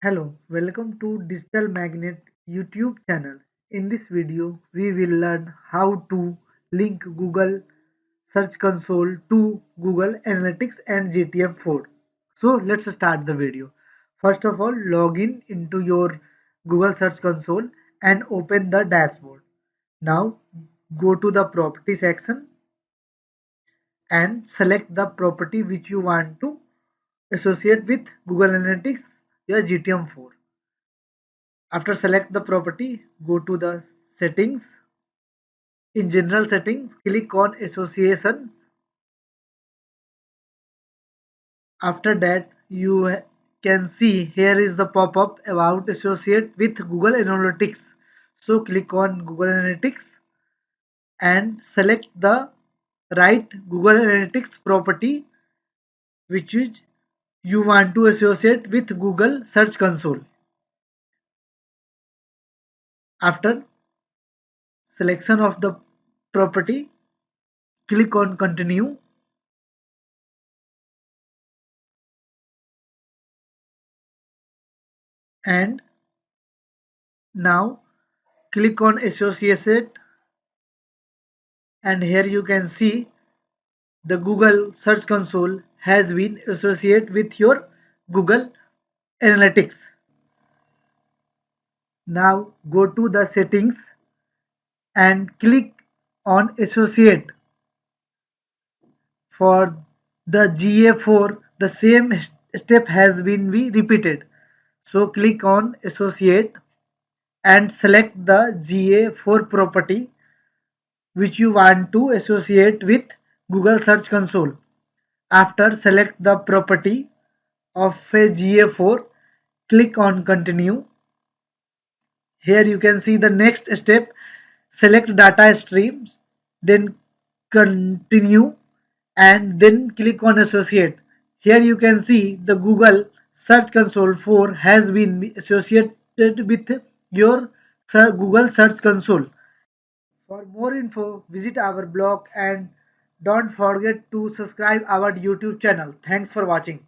Hello, welcome to Digital Magnate YouTube channel. In this video, we will learn how to link Google Search Console to Google Analytics and GTM4. So let's start the video. First of all, log in into your Google Search Console and open the dashboard. Now go to the property section and select the property which you want to associate with Google Analytics or GTM4. After select the property, go to the settings. In general settings, click on associations. After that, you can see here is the pop-up about associate with Google Analytics. So click on Google Analytics and select the right Google Analytics property which is you want to associate with Google Search Console. After selection of the property, click on continue and now click on associate and here you can see the Google Search Console has been associated with your Google Analytics. Now go to the settings and click on associate. For the GA4 the same step has been repeated. So click on associate and select the GA4 property which you want to associate with Google Search Console. After select the property of a GA4, click on continue. Here you can see the next step, select data streams, then continue and then click on associate. Here you can see the Google Search Console 4 has been associated with your Google Search Console. For more info, visit our blog and don't forget to subscribe our YouTube channel. Thanks for watching.